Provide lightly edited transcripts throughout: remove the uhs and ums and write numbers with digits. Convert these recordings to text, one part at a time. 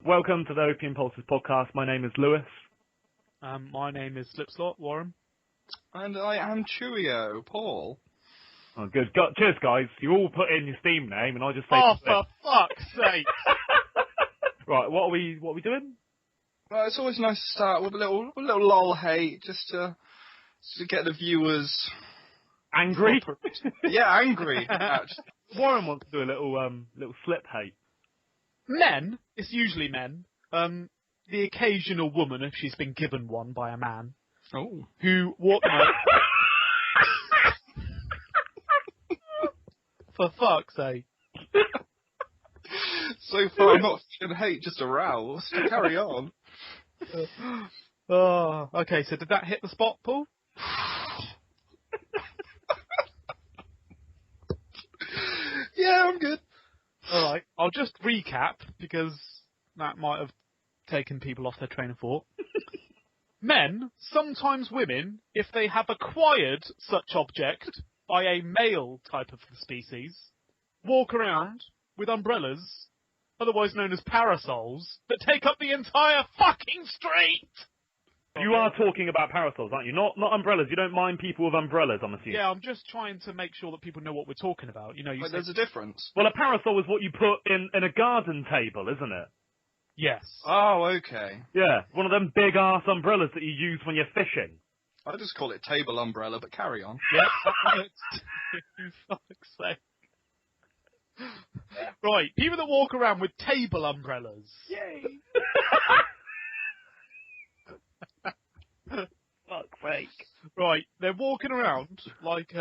Welcome to the Opium Pulses podcast. My name is Lewis. My name is Slipslot, Warren. And I am Cheerio, Paul. Oh, good. Cheers, guys. You all put in your Steam name, and I just say. Oh, for fuck's sake! Right, what are we doing? Well, it's always nice to start with a little lol hate, just to get the viewers Angry? Yeah, angry. Actually. Warren wants to do a little slip hate. Men, it's usually men, the occasional woman, if she's been given one by a man, who walk... For fuck's sake. So far, I'm not feeling hate, just aroused. Carry on. Oh, okay, so did that hit the spot, Paul? Yeah, I'm good. Alright, I'll just recap, because that might have taken people off their train of thought. Men, sometimes women, if they have acquired such object by a male type of the species, walk around with umbrellas, otherwise known as parasols, that take up the entire fucking street! You are talking about parasols, aren't you? Not umbrellas. You don't mind people with umbrellas, I'm assuming. Yeah, I'm just trying to make sure that people know what we're talking about. You know, But there's a difference. Well, a parasol is what you put in a garden table, isn't it? Yes. Oh, okay. Yeah, one of them big-ass umbrellas that you use when you're fishing. I just call it table umbrella, but carry on. Yep, that works. For fuck's sake. Right, people that walk around with table umbrellas. Yay! Fuck's sake. Right, they're walking around like,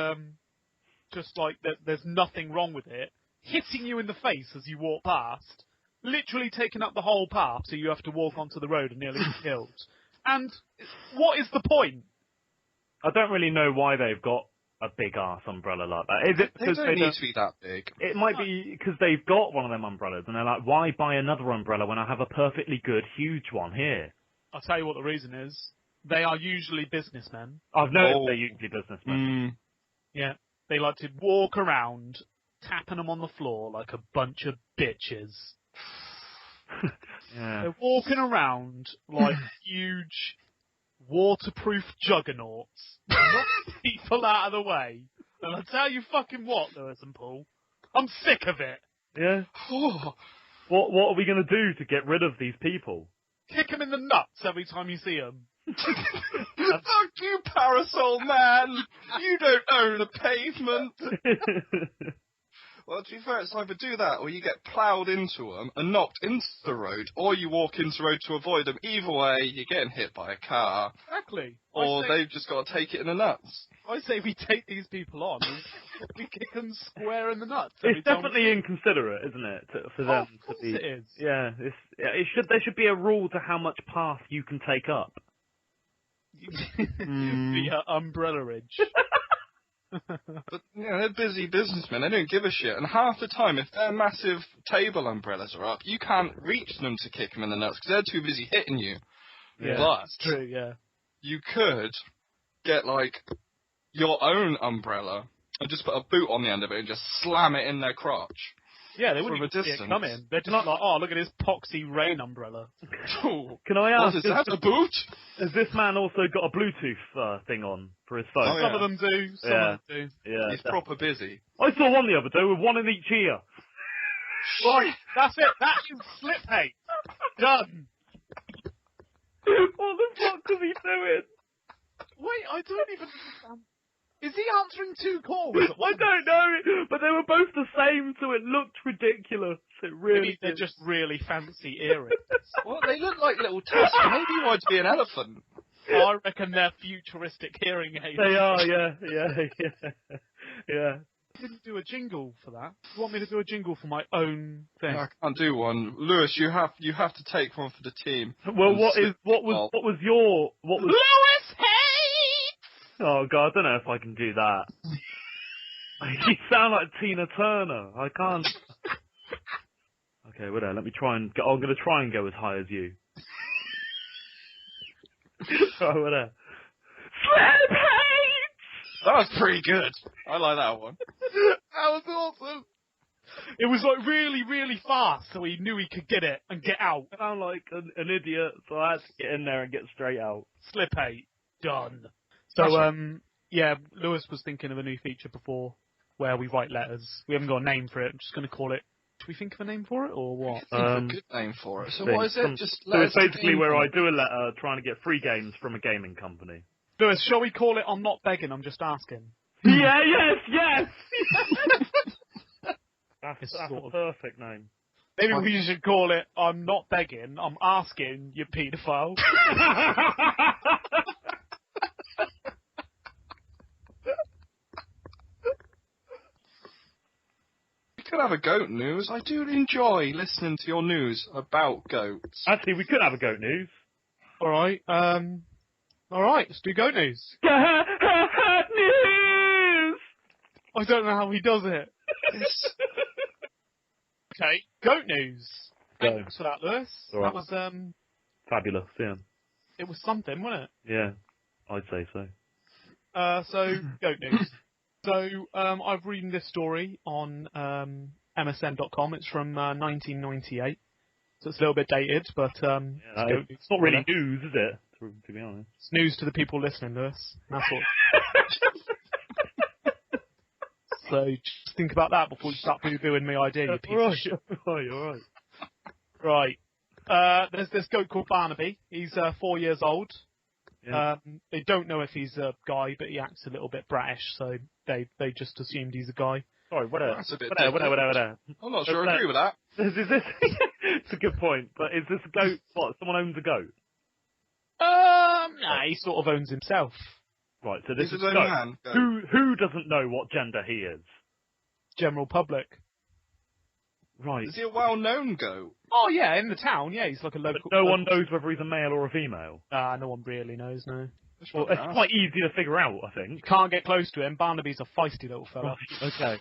just like there's nothing wrong with it, hitting you in the face as you walk past, literally taking up the whole path so you have to walk onto the road and nearly get killed. And what is the point? I don't really know why they've got a big-ass umbrella like that. Is it They because don't need to be that big. It might be because they've got one of them umbrellas, and they're like, why buy another umbrella when I have a perfectly good, huge one here? I'll tell you what the reason is. They are usually businessmen. I've noticed they're usually businessmen. Yeah. They like to walk around, tapping them on the floor like a bunch of bitches. Yeah. They're walking around like huge, waterproof juggernauts. Knock people out of the way. And I'll tell you fucking what, Lewis and Paul. I'm sick of it. Yeah? What are we going to do to get rid of these people? Kick them in the nuts every time you see them. Fuck you, parasol man! You don't own a pavement! Well, to be fair, it's either do that, or you get ploughed into them and knocked into the road, or you walk into the road to avoid them. Either way, you're getting hit by a car. Exactly. Or they've just got to take it in the nuts. I say we take these people on and we kick them square in the nuts. It's definitely inconsiderate, isn't it, for them to be? It is. Yeah, there should be a rule to how much path you can take up. Via umbrella-age. But, you know, they're busy businessmen. They don't give a shit. And half the time, if their massive table umbrellas are up, you can't reach them to kick them in the nuts because they're too busy hitting you. Yeah, but that's true, yeah. You could get, like, your own umbrella and just put a boot on the end of it and just slam it in their crotch. Yeah, they wouldn't From a even see it distance. coming. They're just like, oh, look at his poxy rain umbrella. Can I ask, What, is that a boot? Has this man also got a Bluetooth thing on for his phone? Oh, Some of them do, some of them do. Yeah, He's proper busy. I saw one the other day with one in each ear. Right, that's it. That is slip hate. Done. What the fuck is he doing? Wait, I don't even understand. Is he answering two calls? I don't know, but they were both the same, so it looked ridiculous. It really Maybe they're did. just really fancy earrings. Well, they look like little tests. Maybe you want to be an elephant. I reckon they're futuristic hearing aids. They are, yeah. I didn't do a jingle for that. You want me to do a jingle for my own thing? I can't do one. Lewis, you have to take one for the team. Well, what was your Lewis Hayes! Oh god, I don't know if I can do that. You sound like Tina Turner. I can't. Okay, wait there. Let me try and go. I'm going to try and go as high as you. Oh, wait there. Slip hate! That was pretty good. I like that one. That was awesome. It was like really, really fast, so he knew he could get it and get out. I sound like an idiot, so I had to get in there and get straight out. Slip 8. Done. So, yeah, Lewis was thinking of a new feature before where we write letters. We haven't got a name for it. I'm just going to call it. Do we think of a name for it, or what? I think of a good name for it. So what is it? So it's basically where I do a letter trying to get free games from a gaming company. Lewis, shall we call it I'm Not Begging, I'm Just Asking? Yeah, yes! That's a perfect name. Maybe we should call it I'm Not Begging, I'm Asking, you paedophile. We could have a goat news. I do enjoy listening to your news about goats. Actually, we could have a goat news. Alright, let's do goat news. News! I don't know how he does it. Okay, goat news. Go. Thanks for that, Lewis. Right. That was, Fabulous, yeah. it was something, wasn't it? Yeah, I'd say so. So, goat news. So, I've reading this story on MSN.com. It's from 1998. So it's a little bit dated, but it's not really news, is it? To be honest. It's news to the people listening, Lewis. That's what. So just think about that before you start boo-booing me idea, you piece of shit. Alright. Right. There's this goat called Barnaby. He's 4 years old. Yeah. They don't know if he's a guy, but he acts a little bit bratish, so they just assumed he's a guy. Sorry, whatever. That's a bit Whatever. I'm not sure I agree with that. Is this? It's a good point, but is this a goat? What? Someone owns a goat? Nah, he sort of owns himself. Right, so this He's is his own goat. man. Goat. Who doesn't know what gender he is? General public. Right. Is he a well-known goat? Oh yeah, in the town, yeah, he's like a local. But no one knows whether he's a male or a female. No one really knows, no. Well, it's quite easy to figure out, I think. You can't get close to him. Barnaby's a feisty little fella. Okay.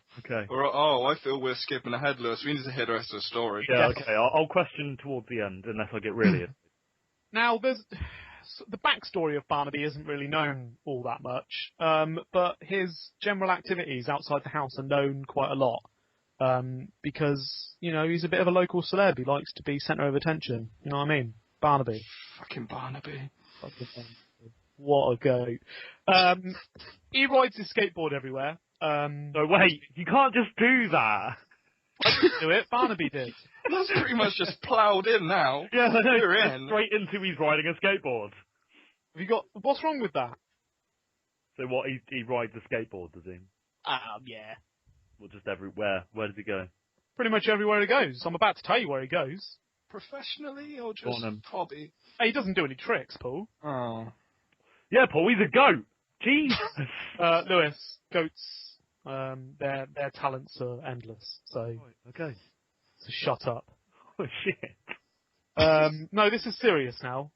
Oh, I feel we're skipping ahead, Lewis. We need to hear the rest of the story. Yeah, Yes. okay. I'll question towards the end, unless I get really... Now, the backstory of Barnaby isn't really known all that much, but his general activities outside the house are known quite a lot, because, he's a bit of a local celeb. He likes to be centre of attention. You know what I mean? Barnaby. Fucking Barnaby. What a goat. He rides his skateboard everywhere. So wait, you can't just do that. I didn't do it, Barnaby did. That's pretty much just ploughed in now. Yeah, I know. You're in. Straight into he's riding a skateboard. What's wrong with that? So what, he rides a skateboard, does he? Yeah. Well, just everywhere. Where does he go? Pretty much everywhere he goes. I'm about to tell you where he goes. Professionally or Go on, just then. hobby? Hey, he doesn't do any tricks, Paul. Oh. Yeah, Paul, he's a goat. Jesus. Lewis, goats, their talents are endless, so, Right, okay. so shut up. Oh, shit. No, this is serious now.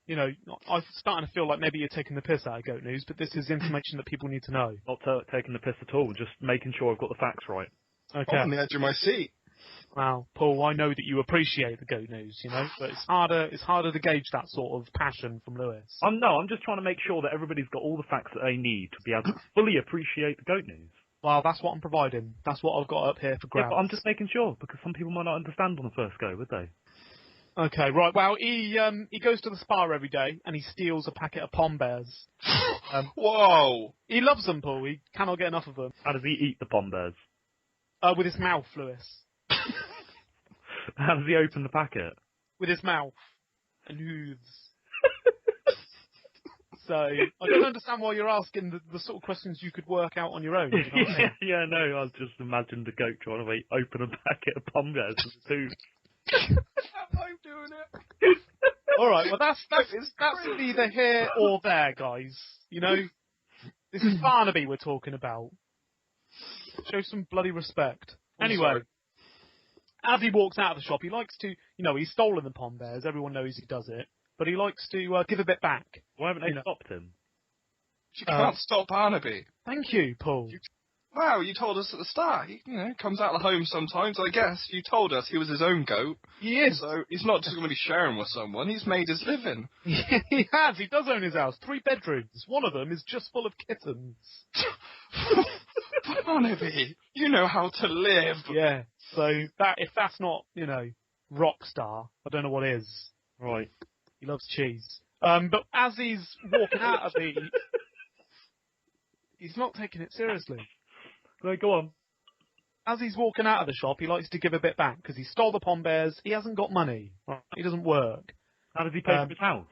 I'm starting to feel like maybe you're taking the piss out of goat news, but this is information that people need to know. Not taking the piss at all, just making sure I've got the facts right. Okay. I'm on the edge of my seat. Well, Paul, I know that you appreciate the goat news, but it's harder to gauge that sort of passion from Lewis. I'm just trying to make sure that everybody's got all the facts that they need to be able to fully appreciate the goat news. Well, that's what I'm providing. That's what I've got up here for Yeah, grabs. but I'm just making sure, because some people might not understand on the first go, would they? Okay, right. Well, he goes to the spa every day and he steals a packet of Pom Bears. Whoa! He loves them, Paul. He cannot get enough of them. How does he eat the pom bears? With his mouth, Lewis. How does he open the packet? With his mouth and hooves. So I don't understand why you're asking the sort of questions you could work out on your own. You know what I mean? Yeah, no, I just imagined a goat trying to open a packet of pom bears with his hooves. I'm doing it. All right, well that's It's neither here or there, guys. This is Barnaby we're talking about. Show some bloody respect. Anyway, sorry. as he walks out of the shop, he likes to, he's stolen the Pom Bears. Everyone knows he does it, but he likes to give a bit back. Why haven't they stopped him? You can't stop Barnaby. Thank you, Paul. Wow, you told us at the start. He, comes out of the home sometimes, I guess. You told us he was his own goat. He is. So he's not just going to be sharing with someone. He's made his living. He has. He does own his house. 3 bedrooms. One of them is just full of kittens. Barnaby, you know how to live. Yeah. So if that's not, rock star, I don't know what is. Right. He loves cheese. But as he's walking out of he's not taking it seriously. Right, go on. As he's walking out of the shop, he likes to give a bit back because he stole the pom bears. He hasn't got money. Right? He doesn't work. How does he pay for his house?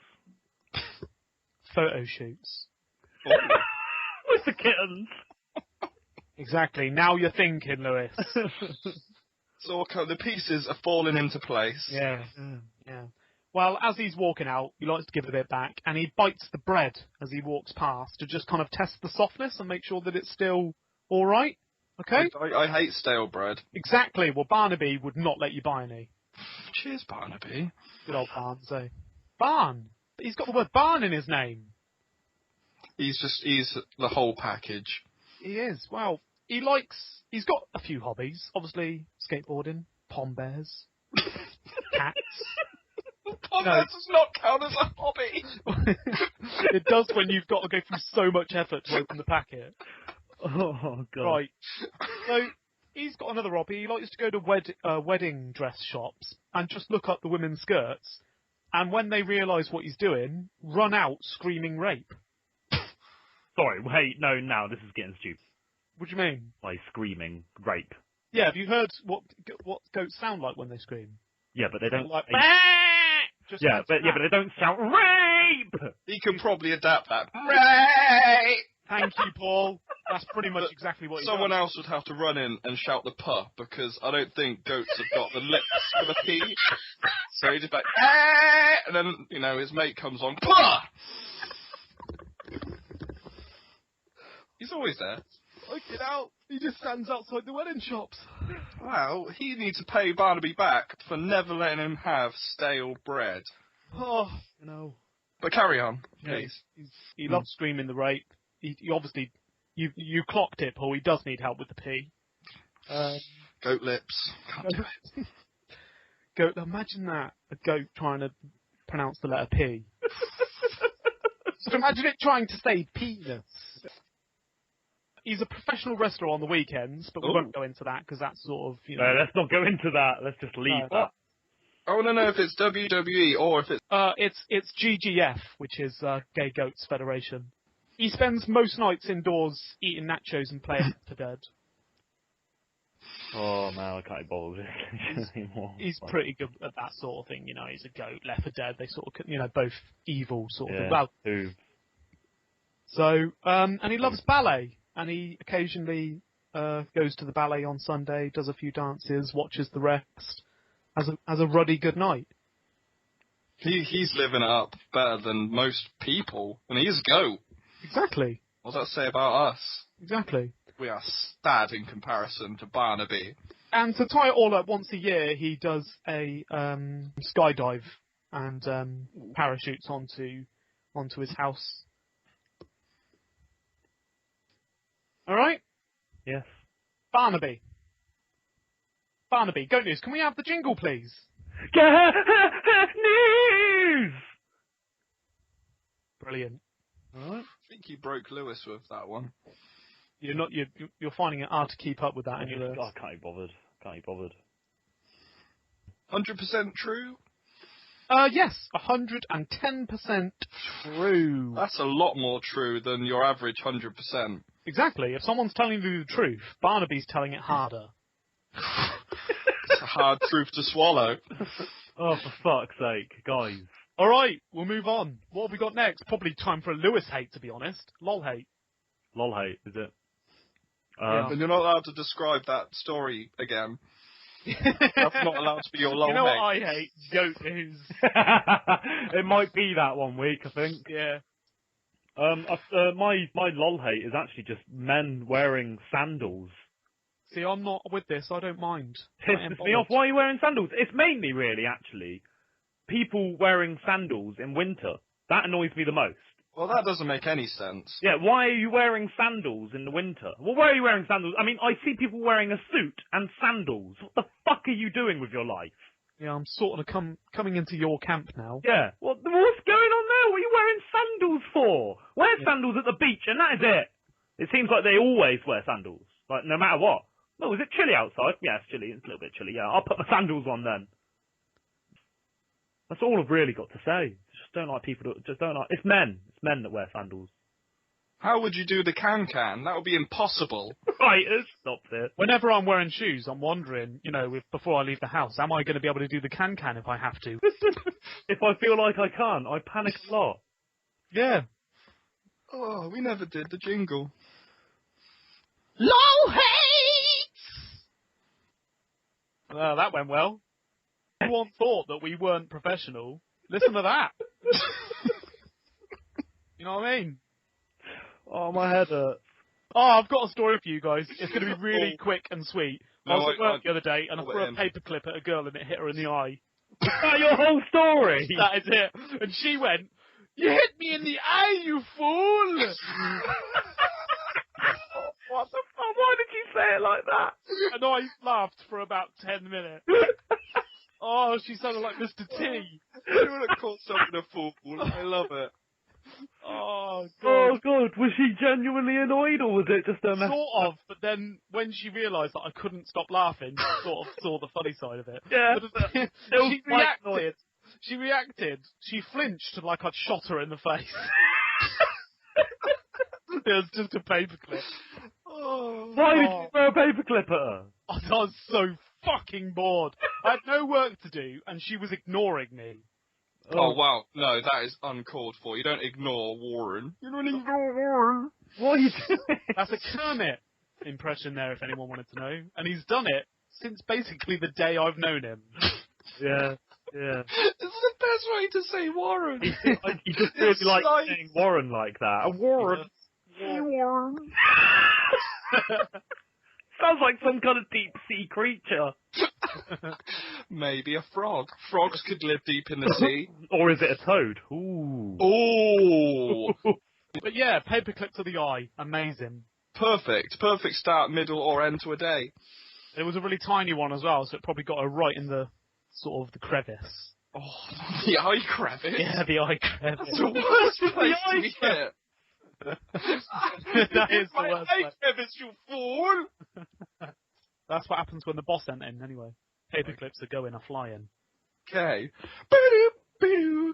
Photo shoots. With the kittens. Exactly. Now you're thinking, Lewis. So the pieces are falling into place. Yeah. Well, as he's walking out, he likes to give a bit back, and he bites the bread as he walks past to just kind of test the softness and make sure that it's still all right. Okay? I hate stale bread. Exactly. Well, Barnaby would not let you buy any. Cheers, Barnaby. Good old Barnes, Barn. He's got the word barn in his name. He's the whole package. He is. Well, he's got a few hobbies. Obviously, skateboarding, pom bears, cats. Pom bears does not count as a hobby. It does when you've got to go through so much effort to open the packet. Oh, God. Right. So, he's got another hobby. He likes to go to wedding dress shops and just look up the women's skirts. And when they realise what he's doing, run out screaming rape. Sorry, wait, no, now this is getting stupid. What do you mean? By screaming rape. Yeah, have you heard what goats sound like when they scream? Yeah, but they don't. Like, but they don't shout rape. He could probably adapt that. Rape. Thank you, Paul. That's pretty much exactly what he Someone does. else would have to run in and shout the puh, because I don't think goats have got the lips for the P. So he just like, and then, his mate comes on, puh! He's always there. Get out. He just stands outside the wedding shops. Well, he needs to pay Barnaby back for never letting him have stale bread. Oh, But carry on, please. He loves screaming the rape. He obviously, you clocked it, Paul. He does need help with the P. Goat lips. Can't do it. Goat. Imagine that, a goat trying to pronounce the letter P. So imagine it trying to say penis. He's a professional wrestler on the weekends, but we won't go into that because that's sort of, No, let's not go into that. Let's just leave that. I want to know if it's WWE or if it's... It's GGF, which is Gay Goats Federation. He spends most nights indoors eating nachos and playing for dead. Oh, man, I can't be bothered with this anymore. He's pretty good at that sort of thing, He's a goat, left for dead. They sort of, both evil sort of thing. Well, who? So, and he loves ballet, and he occasionally goes to the ballet on Sunday, does a few dances, watches the rest, has a ruddy good night. He's living it up better than most people, and he's a goat. Exactly. What does that say about us? Exactly. We are sad in comparison to Barnaby. And to tie it all up, once a year he does a skydive and parachutes onto his house. All right? Yes. Barnaby, Goat News. Can we have the jingle, please? News! Brilliant. All right. I think you broke Lewis with that one. You're finding it hard to keep up with that, and you're. I can't be bothered. 100% true? Yes, 110% true. That's a lot more true than your average 100%. Exactly. If someone's telling you the truth, Barnaby's telling it harder. It's a hard truth to swallow. Oh, for fuck's sake, guys. All right, we'll move on. What have we got next? Probably time for a Lewis hate, to be honest. Lol hate. Lol hate, is it? And you're not allowed to describe that story again. That's not allowed to be your lol hate. You know what I hate? Goat news. It might be that one week, I think. Yeah. My lol hate is actually just men wearing sandals. See, I'm not with this. I don't mind. Pisses me off. Why are you wearing sandals? It's mainly, really, actually, people wearing sandals in winter. That annoys me the most. Well, that doesn't make any sense. Yeah, why are you wearing sandals in the winter? Well, why are you wearing sandals? I mean, I see people wearing a suit and sandals. What the fuck are you doing with your life? Yeah, I'm sort of coming into your camp now. Yeah. What's going on there? What are you wearing sandals for? Wear sandals at the beach and that is it. It seems like they always wear sandals. Like, no matter what. Oh, is it chilly outside? Yeah, it's chilly. It's a little bit chilly. Yeah, I'll put my sandals on then. That's all I've really got to say. Just don't like people that just don't like. It's men. It's men that wear sandals. How would you do the can-can? That would be impossible. Right, stop it. Whenever I'm wearing shoes, I'm wondering, before I leave the house, am I going to be able to do the can-can if I have to? If I feel like I can't, I panic a lot. Yeah. Oh, we never did the jingle. Low hates! Well, that went well. Everyone thought that we weren't professional. Listen to that. You know what I mean? Oh, my head hurts. Oh, I've got a story for you guys. It's going to be really quick and sweet. I was at work the other day and I threw a paperclip at a girl and it hit her in the eye. Is that your whole story? That is it. And she went, "You hit me in the eye, you fool!" What the fuck? Why did you say it like that? And I laughed for about 10 minutes. Oh, she sounded like Mr. T. You would have called someone a fool. I love it. Oh, God. Oh, God. Was she genuinely annoyed, or was it just a mess? Sort of, but then when she realised that I couldn't stop laughing, she sort of saw the funny side of it. Yeah. She reacted. She flinched like I'd shot her in the face. It was just a paperclip. Why did you throw a paperclip at her? I was so fucking bored. I had no work to do, and she was ignoring me. Oh, wow. No, that is uncalled for. You don't ignore Warren. You don't ignore Warren. What are you doing? That's a Kermit impression there, if anyone wanted to know. And he's done it since basically the day I've known him. Yeah, yeah. It's the best way to say Warren. He just really likes saying Warren like that. A Warren. Hey, Warren. Sounds like some kind of deep sea creature. Maybe a frog. Frogs could live deep in the sea. Or is it a toad? Ooh. Oh. But yeah, paperclip to the eye. Amazing. Perfect. Perfect start, middle, or end to a day. It was a really tiny one as well, so it probably got her right in the sort of the crevice. Oh, the eye crevice? Yeah, the eye crevice. That's the worst place to be hit. That is the worst place. Crevice, you fool! That's what happens when the boss ain't in, anyway. Paperclips are going, are flying. Okay. Game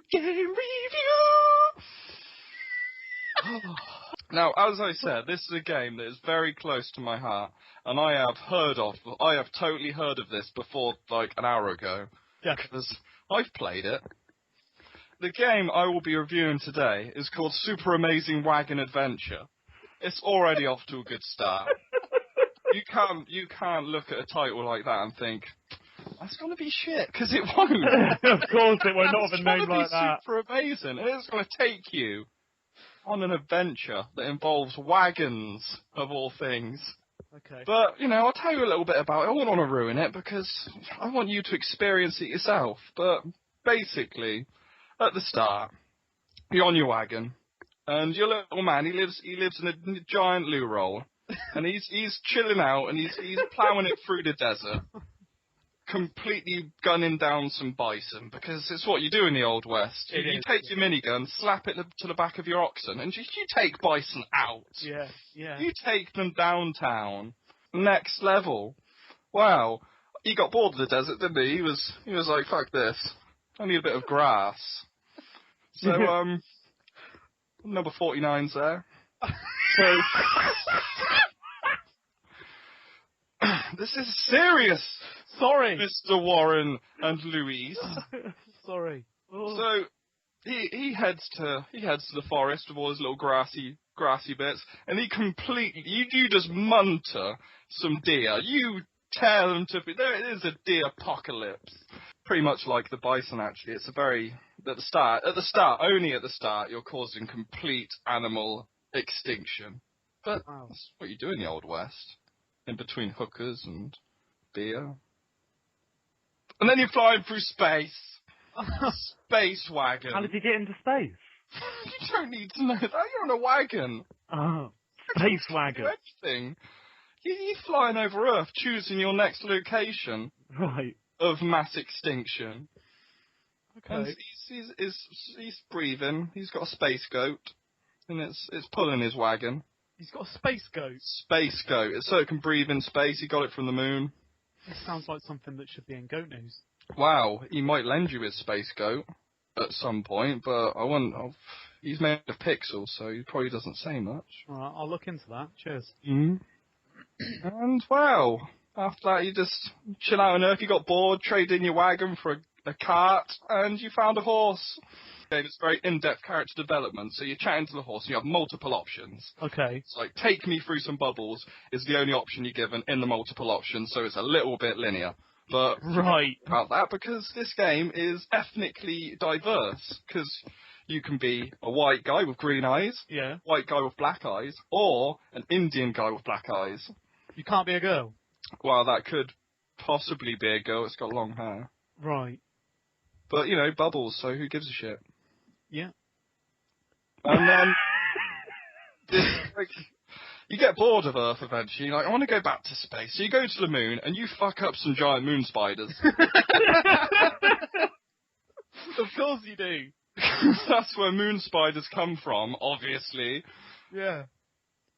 review! Now, as I said, this is a game that is very close to my heart, and I have totally heard of this before, like, an hour ago. Yeah. Because I've played it. The game I will be reviewing today is called Super Amazing Wagon Adventure. It's already off to a good start. You can't look at a title like that and think, that's going to be shit, because it won't. Of course it won't, not have a name like that. It's super amazing. It's going to take you on an adventure that involves wagons, of all things. Okay. But, I'll tell you a little bit about it. I wouldn't want to ruin it, because I want you to experience it yourself. But, basically, at the start, you're on your wagon, and your little man, he lives in a giant loo roll, and he's chilling out, and he's ploughing it through the desert, completely gunning down some bison, because it's what you do in the Old West. You take your minigun, slap it to the back of your oxen, and you take bison out. Yeah, yeah. You take them downtown. Next level. Wow. He got bored of the desert, didn't he? He was like, fuck this. I need a bit of grass. So, number 49's there. So, this is serious. Sorry. Mr. Warren and Louise. Sorry. So, he heads to the forest with all his little grassy bits, and you just munter some deer. You tell them there is a deer apocalypse. Pretty much like the bison, actually. It's only at the start, you're causing complete animal extinction. But that's what you do in the Old West. In between hookers and beer. And then you're flying through space. Space wagon. How did you get into space? You don't need to know that. You're on a wagon. Oh, space wagon. Anything. You're flying over Earth, choosing your next location. Right. Of mass extinction. Okay. And he's breathing. He's got a space goat, and it's pulling his wagon. He's got a space goat. Space goat. So it can breathe in space. He got it from the moon. This sounds like something that should be in Goat News. Wow, he might lend you his space goat at some point, but I want. He's made of pixels, so he probably doesn't say much. Alright, I'll look into that. Cheers. Mm. And wow, after that you just chill out on Earth. You got bored, traded in your wagon for a cart, and you found a horse. It's very in-depth character development, so you're chatting to the horse and you have multiple options. Okay. It's like, take me through some bubbles is the only option you're given in the multiple options, so it's a little bit linear. But Right. about that, because this game is ethnically diverse, because you can be a white guy with green eyes, Yeah. white guy with black eyes, or an Indian guy with black eyes. You can't be a girl. Well, that could possibly be a girl, it's got long hair. Right. But, you know, bubbles, so who gives a shit? Yeah. And then, like, you get bored of Earth eventually. You're like, I want to go back to space. So you go to the moon, and you fuck up some giant moon spiders. Of course you do. That's where moon spiders come from, obviously. Yeah.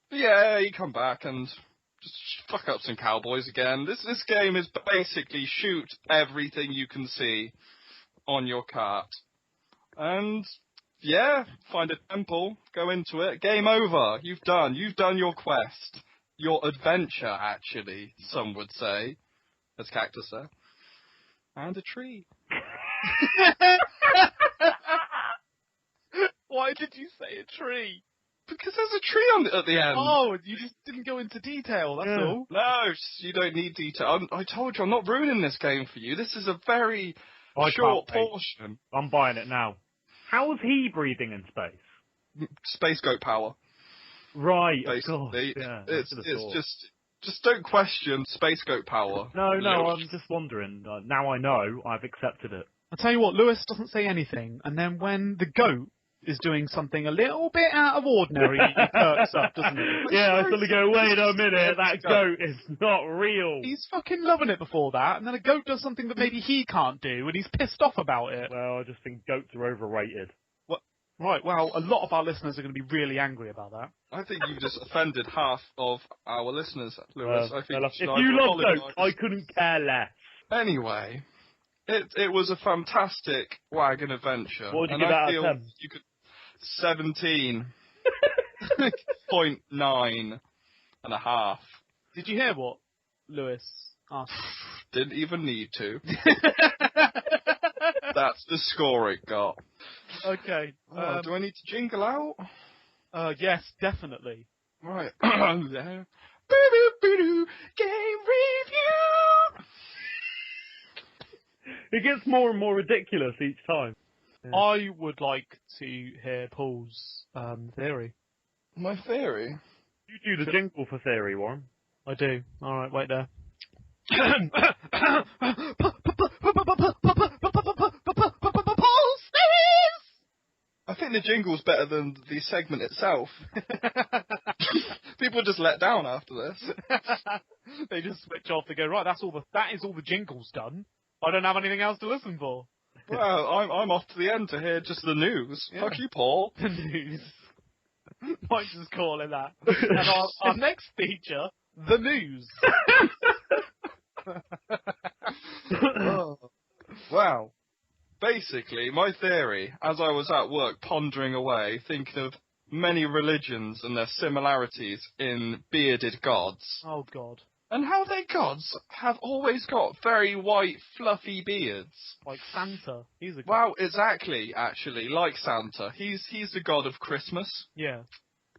But yeah, you come back and just fuck up some cowboys again. This game is basically shoot everything you can see on your cart. And yeah, find a temple, go into it, game over. You've done your quest. Your adventure, actually, some would say, as Cactus said. And a tree. Why did you say a tree? Because there's a tree at the end. Oh, you just didn't go into detail, that's all. No, you don't need detail. I told you, I'm not ruining this game for you. This is a very short portion. I'm buying it now. How is he breathing in space? Space goat power. Right, Basically. of course. Yeah, It's just don't question space goat power. No, I'm just wondering. Now I know, I've accepted it. I'll tell you what, Lewis doesn't say anything, and then when the goat is doing something a little bit out of ordinary, he perks up, doesn't he? Yeah, I suddenly go, wait a minute, that goat is not real. He's fucking loving it before that, and then a goat does something that maybe he can't do, and he's pissed off about it. Well, I just think goats are overrated. Right, well, a lot of our listeners are going to be really angry about that. I think you just offended half of our listeners, Lewis. I think if you love goats, I couldn't care less. Anyway, it was a fantastic wagon adventure. What would you give out of 10? You could 17.9 and a half. Did you hear what Lewis asked? Didn't even need to. That's the score it got. Okay. Do I need to jingle out? Yes, definitely. Right. Game review! It gets more and more ridiculous each time. Yeah. I would like to hear Paul's theory. My theory? You do the jingle for theory, Warren. I do. Alright, wait there. I think the jingle's better than the segment itself. People just let down after this. They just switch off. They go, right, that is all the jingle's done. I don't have anything else to listen for. Well, I'm off to the end to hear just the news. Yeah. Fuck you, Paul. The news. Might just call it that. And our next feature, the news. Oh. Wow. Basically, my theory, as I was at work pondering away, thinking of many religions and their similarities in bearded gods. Oh, God. And how their gods have always got very white, fluffy beards. Like Santa. He's a god. Wow, exactly, actually, like Santa. He's the god of Christmas. Yeah.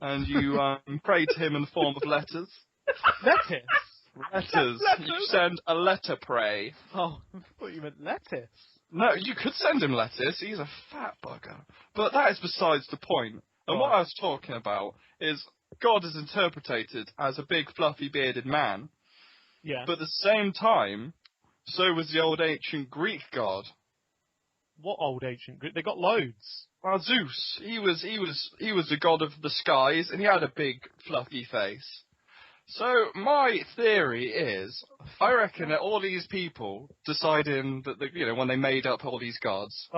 And you pray to him in the form of letters. Lettuce? Letters. You send a letter pray. Oh, I thought you meant lettuce. No, you could send him lettuce. He's a fat bugger. But that is besides the point. And what I was talking about is God is interpreted as a big, fluffy, bearded man. Yeah. But at the same time, so was the old ancient Greek god. What old ancient Greek? They got loads. Well, Zeus. He was the god of the skies, and he had a big, fluffy face. So my theory is, I reckon that all these people deciding that when they made up all these gods,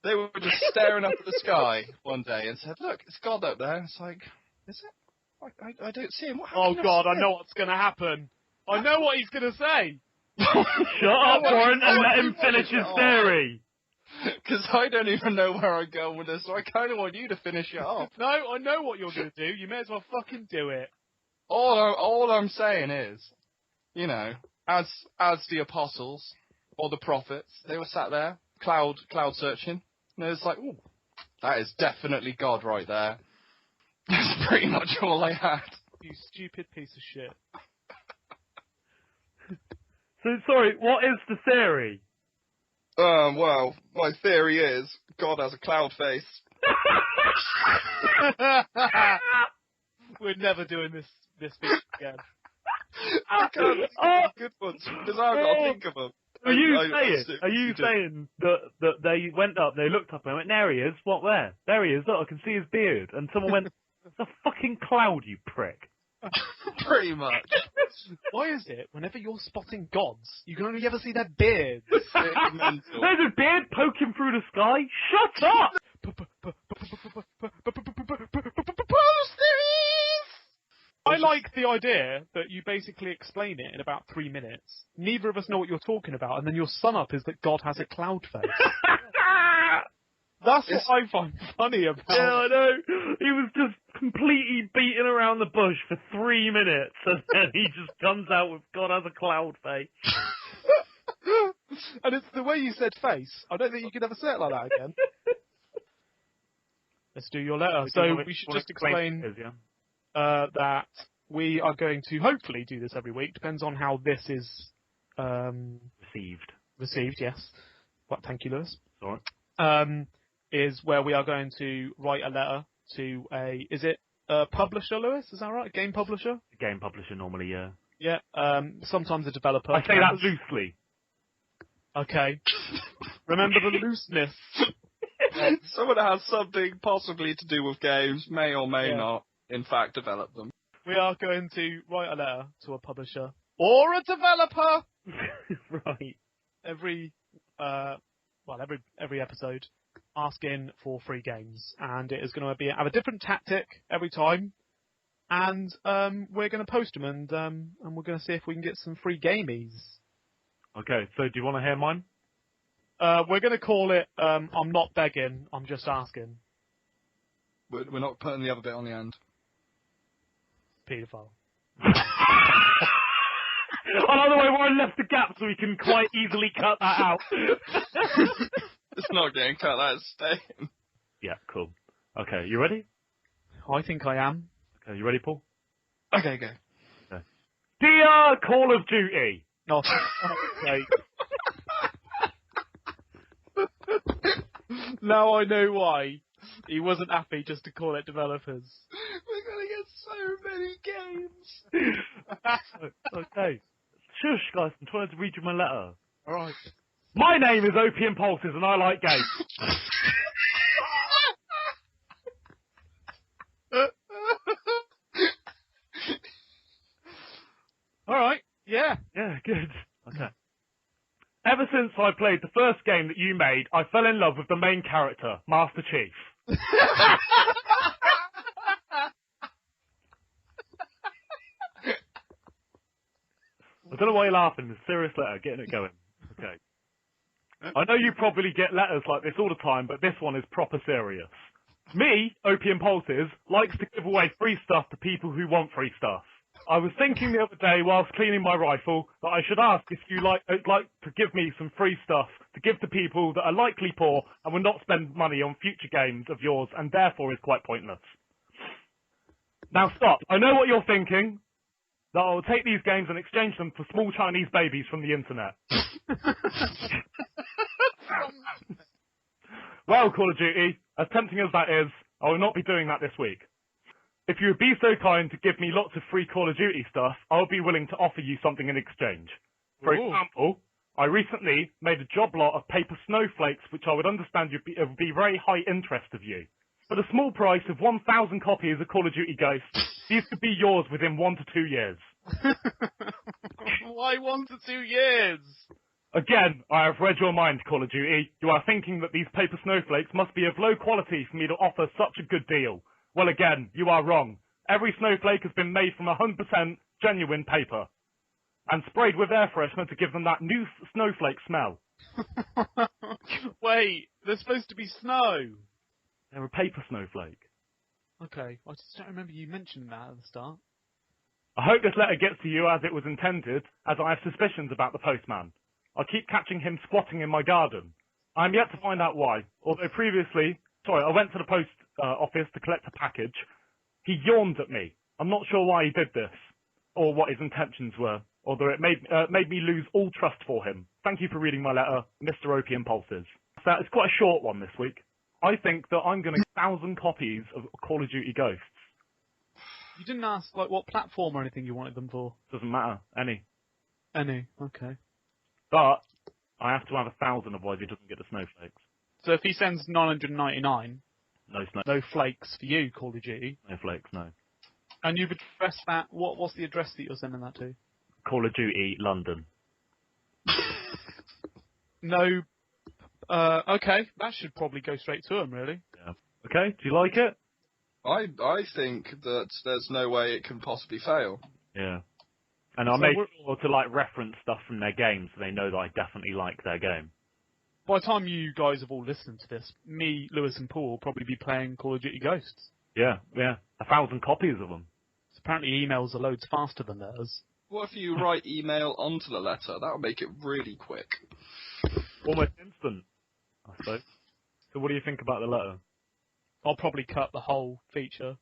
they were just staring up at the sky one day and said, "Look, it's God up there." It's like, is it? I don't see him. Oh God, I know what's going to happen. I know what he's going to say. Shut up, Warren, and let him finish his theory. Because I don't even know where I'm going with this, so I kind of want you to finish it off. No, I know what you're going to do. You may as well fucking do it. All I'm saying is, you know, as the apostles or the prophets, they were sat there, cloud searching, and it was like, ooh, that is definitely God right there. That's pretty much all I had. You stupid piece of shit. So, sorry, what is the theory? Well, my theory is God has a cloud face. We're never doing this bit again. I can't think of good ones because I've got to think of them. Are you saying that they went up, they looked up and went, there he is, what there? There he is, look, I can see his beard. And someone went, it's a fucking cloud, you prick. Pretty much. Why is it, whenever you're spotting gods, you can only ever see their beards? There's a beard poking through the sky? Shut up! I like the idea that you basically explain it in about 3 minutes. Neither of us know what you're talking about, and then your sum up is that God has a cloud face. That's what I find funny about it. Yeah, I know. He was just completely beating around the bush for 3 minutes, and then he just comes out with God has a cloud face. And it's the way you said face. I don't think you could ever say it like that again. Let's do your letter. So we should just explain that we are going to hopefully do this every week. Depends on how this is received, yes. Well, thank you, Lewis. Sorry. Is where we are going to write a letter to is it a publisher, Lewis? Is that right? A game publisher? A game publisher normally, yeah. Yeah, sometimes a developer. I say that loosely. Okay. Remember the looseness. Someone that has something possibly to do with games, may or may not, in fact, develop them. We are going to write a letter to a publisher or a developer. Right. Every episode, asking for free games, and it is going to have a different tactic every time. And we're going to post them, and we're going to see if we can get some free gamies. Okay, so do you want to hear mine? We're going to call it I'm not begging, I'm just asking. We're not putting the other bit on the end. Paedophile. I like the way Warren left the gap so we can quite easily cut that out. It's not getting cut, that's staying. Yeah, cool. Okay, you ready? I think I am. Okay, you ready, Paul? Okay, go. Okay. Dear Call of Duty. No, okay. Now I know why he wasn't happy just to call it developers. We're going to get so many games. Okay. Shush, guys, I'm trying to read you my letter. Alright. My name is Opium Pulses and I like games. Alright, yeah. Yeah, good. Okay. Ever since I played the first game that you made, I fell in love with the main character, Master Chief. I don't know why you're laughing. It's a serious letter. Getting it going. Okay. I know you probably get letters like this all the time, but this one is proper serious. Me, Opium Pulses, likes to give away free stuff to people who want free stuff. I was thinking the other day whilst cleaning my rifle that I should ask if you like to give me some free stuff to give to people that are likely poor and will not spend money on future games of yours and therefore is quite pointless. Now stop. I know what you're thinking. That I will take these games and exchange them for small Chinese babies from the internet. Well, Call of Duty, as tempting as that is, I will not be doing that this week. If you would be so kind to give me lots of free Call of Duty stuff, I'll be willing to offer you something in exchange. For example, I recently made a job lot of paper snowflakes, which I would understand it would be very high interest of you. For the small price of 1,000 copies of Call of Duty Ghosts, these could be yours within 1 to 2 years. Why 1 to 2 years? Again, I have read your mind, Call of Duty. You are thinking that these paper snowflakes must be of low quality for me to offer such a good deal. Well, again, you are wrong. Every snowflake has been made from 100% genuine paper and sprayed with air freshener to give them that new snowflake smell. Wait, there's supposed to be snow. They're a paper snowflake. Okay, I just don't remember you mentioning that at the start. I hope this letter gets to you as it was intended, as I have suspicions about the postman. I keep catching him squatting in my garden. I am yet to find out why, although I went to the post office to collect a package. He yawned at me. I'm not sure why he did this, or what his intentions were, although it made me lose all trust for him. Thank you for reading my letter, Mr. Opium Pulses. So it's quite a short one this week. I think that I'm going to 1,000 copies of Call of Duty Ghosts. You didn't ask like what platform or anything you wanted them for? Doesn't matter, any. Any, okay. But I have to have 1,000, otherwise he doesn't get the snowflakes. So if he sends 999, no flakes for you, Call of Duty. No flakes, no. And you've addressed that. What's the address that you're sending that to? Call of Duty London. No. Okay, that should probably go straight to him, really. Yeah. Okay, do you like it? I think that there's no way it can possibly fail. Yeah. And I made sure to like reference stuff from their game so they know that I definitely like their game. By the time you guys have all listened to this, me, Lewis and Paul will probably be playing Call of Duty Ghosts. Yeah. 1,000 copies of them. So apparently emails are loads faster than letters. What if you write email onto the letter? That would make it really quick. Almost instant, I suppose. So what do you think about the letter? I'll probably cut the whole feature.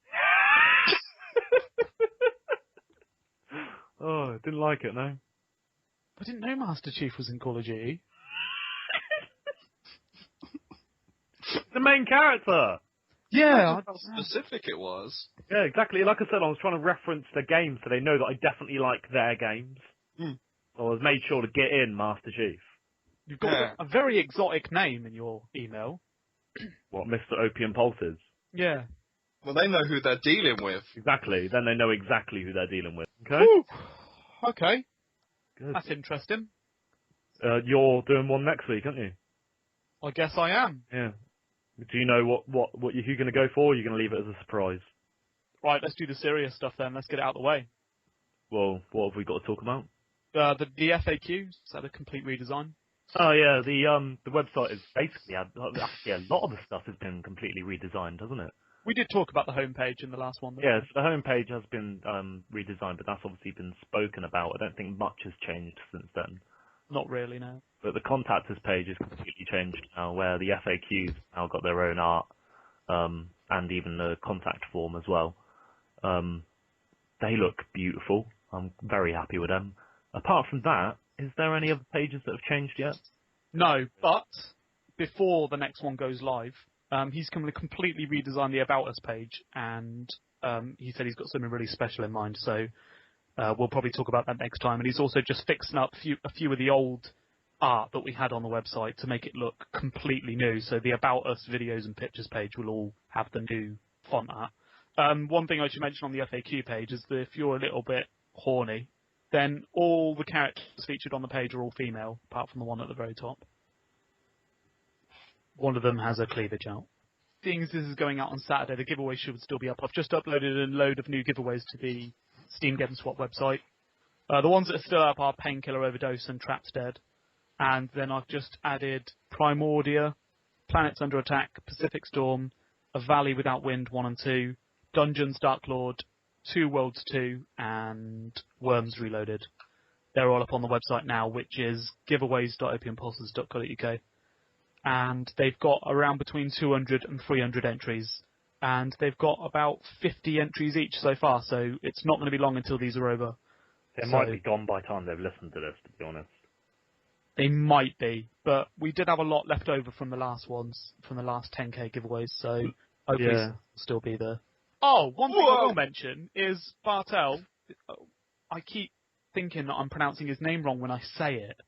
Oh, I didn't like it, no. I didn't know Master Chief was in Call of Duty. The main character! Yeah. How specific it was. Yeah, exactly. Like I said, I was trying to reference the game so they know that I definitely like their games. Mm. So I was made sure to get in Master Chief. You've got a very exotic name in your email. What, Mr. Opium Pulses? Yeah. Well, they know who they're dealing with. Exactly. Then they know exactly who they're dealing with. Okay? Woo. Okay. Good. That's interesting. You're doing one next week, aren't you? I guess I am. Yeah. Do you know what you're going to go for, or are you going to leave it as a surprise? Right, let's do the serious stuff then. Let's get it out of the way. Well, what have we got to talk about? The FAQs had a complete redesign. Oh yeah, the website is basically actually a lot of the stuff has been completely redesigned, hasn't it? We did talk about the homepage in the last one. Yeah, so the homepage has been redesigned, but that's obviously been spoken about. I don't think much has changed since then. Not really, no. But the contact us page is completely changed now, where the FAQs now got their own art, and even the contact form as well. They look beautiful. I'm very happy with them. Apart from that, is there any other pages that have changed yet? No, but before the next one goes live, he's completely redesigned the About Us page, and he said he's got something really special in mind, so we'll probably talk about that next time. And he's also just fixing up a few of the old art that we had on the website to make it look completely new. So the About Us videos and pictures page will all have the new font art. One thing I should mention on the FAQ page is that if you're a little bit horny, then all the characters featured on the page are all female, apart from the one at the very top. One of them has a cleavage out. Seeing as this is going out on Saturday, the giveaway should still be up. I've just uploaded a load of new giveaways to the Steam Game Swap website. The ones that are still up are Painkiller Overdose and Trapped Dead. And then I've just added Primordia, Planets Under Attack, Pacific Storm, A Valley Without Wind 1 and 2, Dungeons Dark Lord, Two Worlds 2, and Worms Reloaded. They're all up on the website now, which is giveaways.opiumpulses.co.uk. And they've got around between 200 and 300 entries. And they've got about 50 entries each so far, so it's not going to be long until these are over. They might be gone by the time they've listened to this, to be honest. They might be, but we did have a lot left over from the last ones, from the last 10k giveaways, so hopefully it'll still be there. Oh, one thing I will mention is Bartel. I keep thinking that I'm pronouncing his name wrong when I say it.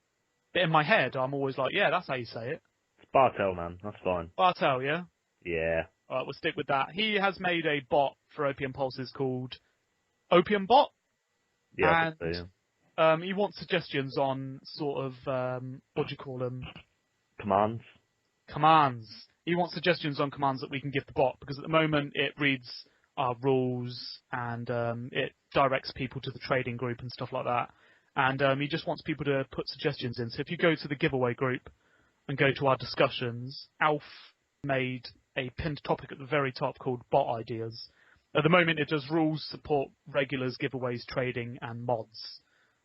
But in my head, I'm always like, yeah, that's how you say it. It's Bartel, man. That's fine. Bartel, yeah? Yeah. Alright, we'll stick with that. He has made a bot for Opium Pulses called Opium Bot. Yeah, and he wants suggestions on sort of, what do you call them? Commands. Commands. He wants suggestions on commands that we can give the bot, because at the moment it reads our rules, and it directs people to the trading group and stuff like that. And he just wants people to put suggestions in. So if you go to the giveaway group and go to our discussions, Alf made a pinned topic at the very top called Bot Ideas. At the moment, it does rules, support, regulars, giveaways, trading, and mods.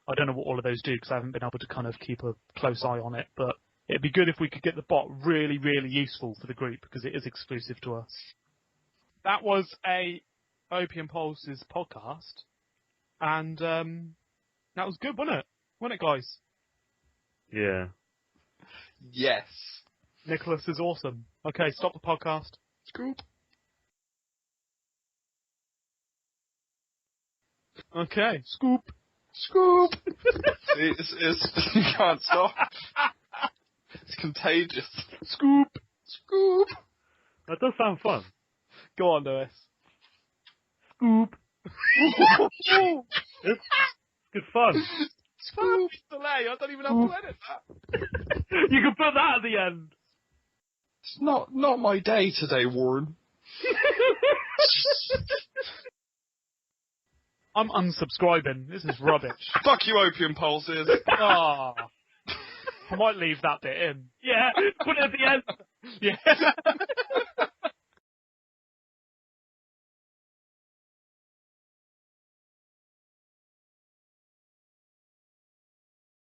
I don't know what all of those do because I haven't been able to kind of keep a close eye on it, but it'd be good if we could get the bot really, really useful for the group because it is exclusive to us. That was a Opium Pulses podcast, and that was good, wasn't it? Wasn't it, guys? Yeah. Yes. Nicholas is awesome. Okay, stop the podcast. Scoop. Okay, scoop. Scoop. You can't stop. It's contagious. Scoop. Scoop. That does sound fun. Go on, Lewis. Scoop. It's good fun. Scoop. Delay. I don't even have to edit that. You can put that at the end. It's not my day today, Warren. I'm unsubscribing. This is rubbish. Fuck you, Opium Pulses. Ah. I might leave that bit in. Yeah, put it at the end. Yeah.